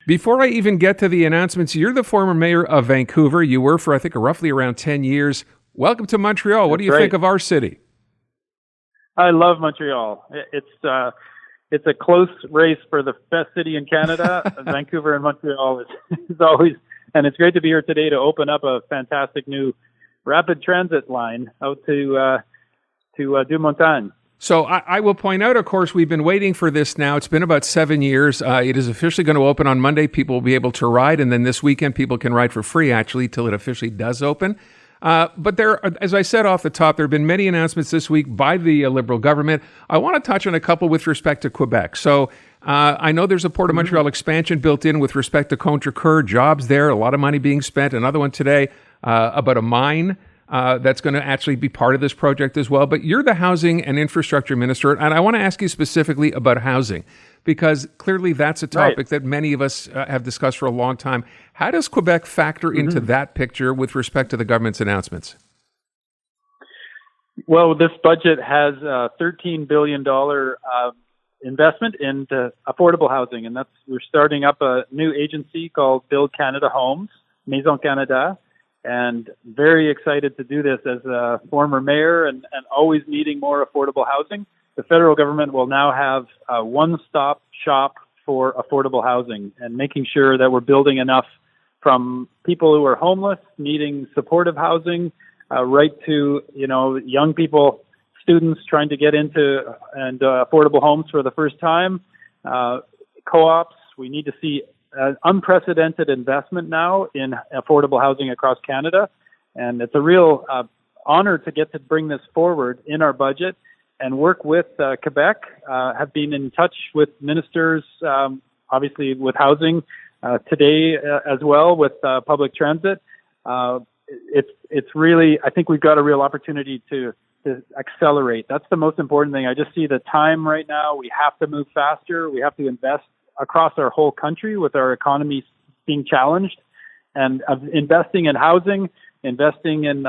Before I even get to the announcements, you're the former mayor of Vancouver. You were for, I think, roughly around 10 years. Welcome to Montreal. What do you think of our city? I love Montreal. It's a close race for the best city in Canada. Vancouver and Montreal is always, and it's great to be here today to open up a fantastic new rapid transit line out to Deux-Montagnes. So I will point out, of course, we've been waiting for this now. It's been about 7 years. It is officially going to open on Monday. People will be able to ride, and then this weekend people can ride for free, actually, till it officially does open. But there, as I said off the top, there have been many announcements this week by the Liberal government. I want to touch on a couple with respect to Quebec. So I know there's a Port of Montreal expansion built in with respect to Contrecoeur, jobs there, a lot of money being spent. Another one today about a mine that's going to actually be part of this project as well. But you're the housing and infrastructure minister, and I want to ask you specifically about housing, because clearly that's a topic that many of us have discussed for a long time. How does Quebec factor into that picture with respect to the government's announcements? Well, this budget has a $13 billion investment into affordable housing, and we're starting up a new agency called Build Canada Homes, Maison Canada, and very excited to do this as a former mayor and always needing more affordable housing. The federal government will now have a one-stop shop for affordable housing and making sure that we're building enough from people who are homeless, needing supportive housing, right to, young people, students trying to get into affordable homes for the first time, co-ops. We need to see an unprecedented investment now in affordable housing across Canada. And it's a real honor to get to bring this forward in our budget and work with Quebec. Have been in touch with ministers, obviously with housing today as well with public transit. It's really, I think we've got a real opportunity to accelerate. That's the most important thing. I just see the time right now. We have to move faster. We have to invest across our whole country with our economy being challenged, and investing in housing, investing in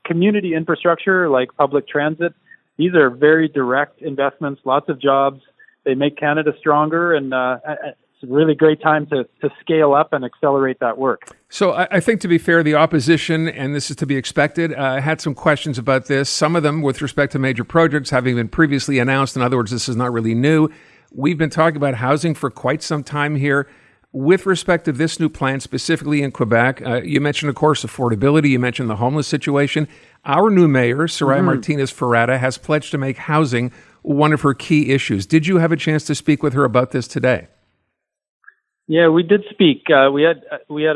community infrastructure like public transit. These are very direct investments, lots of jobs. They make Canada stronger, and it's a really great time to scale up and accelerate that work. So I think, to be fair, the opposition, and this is to be expected, had some questions about this, some of them with respect to major projects having been previously announced. In other words, this is not really new. We've been talking about housing for quite some time here. With respect to this new plan, specifically in Quebec, you mentioned, of course, affordability. You mentioned the homeless situation. Our new mayor, Soraya Martinez-Ferrada, has pledged to make housing one of her key issues. Did you have a chance to speak with her about this today? Yeah, we did speak. We had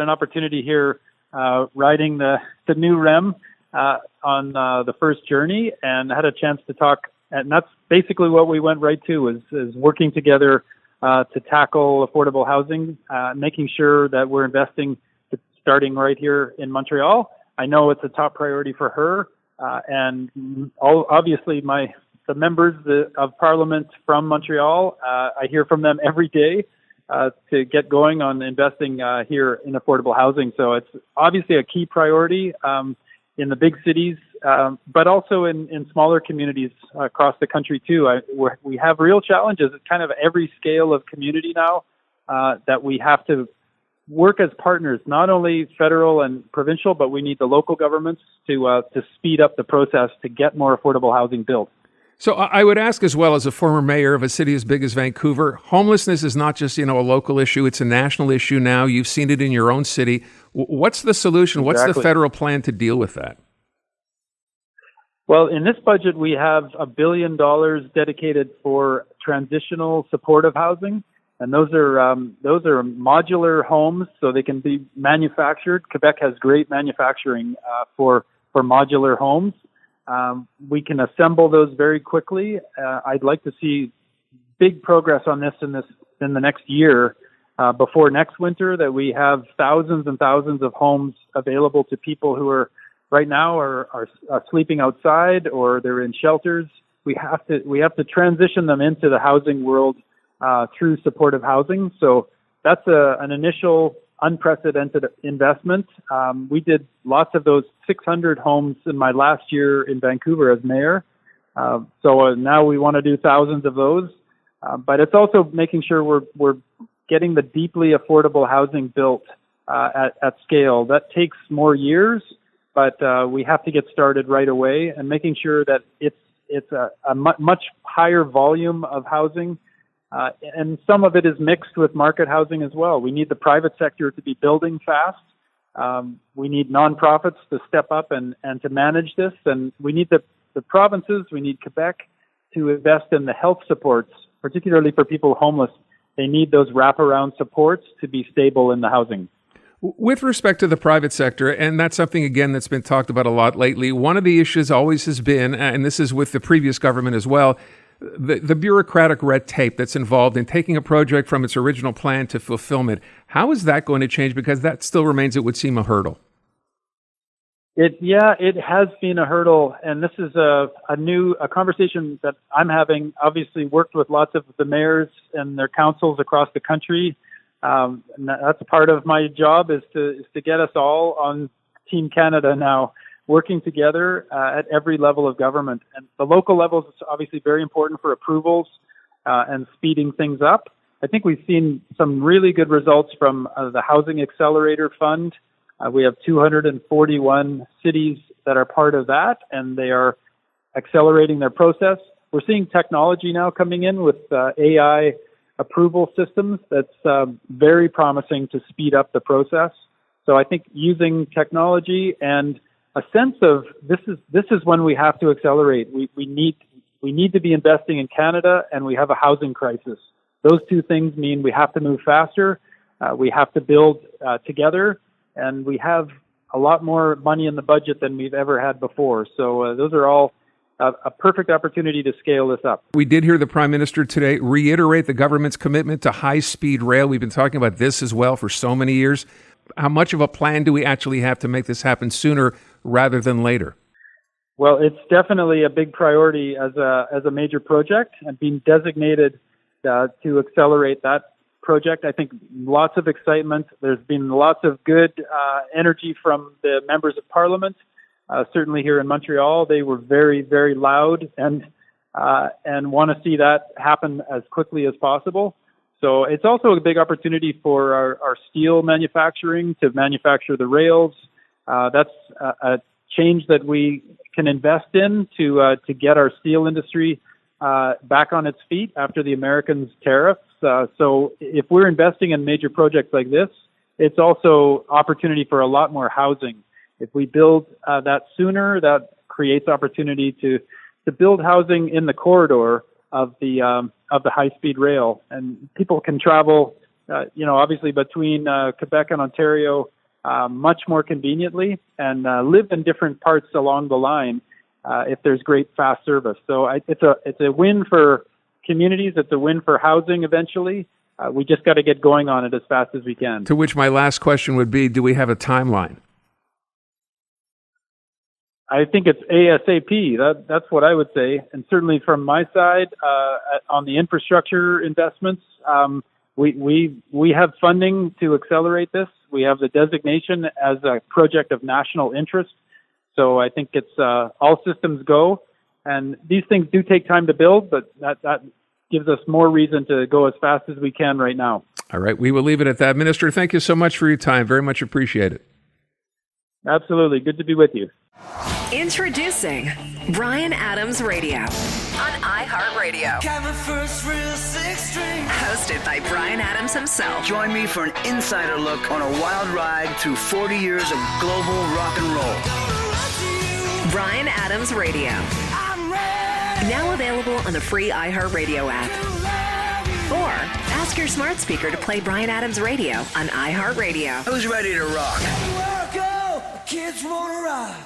an opportunity here riding the new REM on the first journey, and had a chance to talk. And that's basically what we went right to, is working together to tackle affordable housing, making sure that we're investing, starting right here in Montreal. I know it's a top priority for her, and obviously the members of Parliament from Montreal. I hear from them every day to get going on investing here in affordable housing. So it's obviously a key priority in the big cities, but also in smaller communities across the country too. We have real challenges at kind of every scale of community now that we have to work as partners, not only federal and provincial, but we need the local governments to speed up the process to get more affordable housing built. So I would ask, as well, as a former mayor of a city as big as Vancouver, homelessness is not just, a local issue. It's a national issue now. You've seen it in your own city. What's the solution? Exactly. What's the federal plan to deal with that? Well, in this budget, we have $1 billion dedicated for transitional supportive housing. And those are modular homes, so they can be manufactured. Quebec has great manufacturing for modular homes. We can assemble those very quickly. I'd like to see big progress on this in the next year, before next winter, that we have thousands and thousands of homes available to people who are right now are sleeping outside, or they're in shelters. We have to transition them into the housing world through supportive housing. So that's an initial unprecedented investment. We did lots of those 600 homes in my last year in Vancouver as mayor. So now we want to do thousands of those. But it's also making sure we're getting the deeply affordable housing built at scale. That takes more years, but we have to get started right away and making sure that it's a much higher volume of housing. And some of it is mixed with market housing as well. We need the private sector to be building fast. We need nonprofits to step up and to manage this. And we need the provinces, we need Quebec to invest in the health supports, particularly for people homeless. They need those wraparound supports to be stable in the housing. With respect to the private sector, and that's something, again, that's been talked about a lot lately, one of the issues always has been, and this is with the previous government as well, the bureaucratic red tape that's involved in taking a project from its original plan to fulfillment. How is that going to change? Because that still remains, it would seem, a hurdle. It has been a hurdle, and this is a conversation that I'm having. Obviously, worked with lots of the mayors and their councils across the country. And that's part of my job is to get us all on Team Canada now, working together at every level of government. And the local level is obviously very important for approvals and speeding things up. I think we've seen some really good results from the Housing Accelerator Fund. We have 241 cities that are part of that, and they are accelerating their process. We're seeing technology now coming in with AI approval systems that's very promising to speed up the process. So I think using technology and a sense of this is when we have to accelerate. We need to be investing in Canada, and we have a housing crisis. Those two things mean we have to move faster. We have to build together, and we have a lot more money in the budget than we've ever had before. So those are all a perfect opportunity to scale this up. We did hear the Prime Minister today reiterate the government's commitment to high-speed rail. We've been talking about this as well for so many years. How much of a plan do we actually have to make this happen sooner rather than later? Well, it's definitely a big priority as a major project, and being designated to accelerate that project. I think lots of excitement. There's been lots of good energy from the members of Parliament. Certainly here in Montreal, they were very, very loud and want to see that happen as quickly as possible. So it's also a big opportunity for our steel manufacturing to manufacture the rails. That's a change that we can invest in to get our steel industry back on its feet after the Americans' tariffs. So if we're investing in major projects like this, it's also opportunity for a lot more housing. If we build that sooner, that creates opportunity to build housing in the corridor of the high-speed rail, and people can travel, obviously between Quebec and Ontario much more conveniently, and live in different parts along the line if there's great fast service. So it's a win for communities. It's a win for housing eventually. We just got to get going on it as fast as we can. To which my last question would be, do we have a timeline? I think it's ASAP. That's what I would say. And certainly from my side, on the infrastructure investments, we have funding to accelerate this. We have the designation as a project of national interest. So I think it's all systems go. And these things do take time to build, but that gives us more reason to go as fast as we can right now. All right. We will leave it at that. Minister, thank you so much for your time. Very much appreciate it. Absolutely. Good to be with you. Introducing Bryan Adams Radio on iHeartRadio. Hosted by Bryan Adams himself. Join me for an insider look on a wild ride through 40 years of global rock and roll. Bryan Adams Radio. Now available on the free iHeartRadio app. Or ask your smart speaker to play Bryan Adams Radio on iHeartRadio. Who's ready to rock? Kids wanna rock.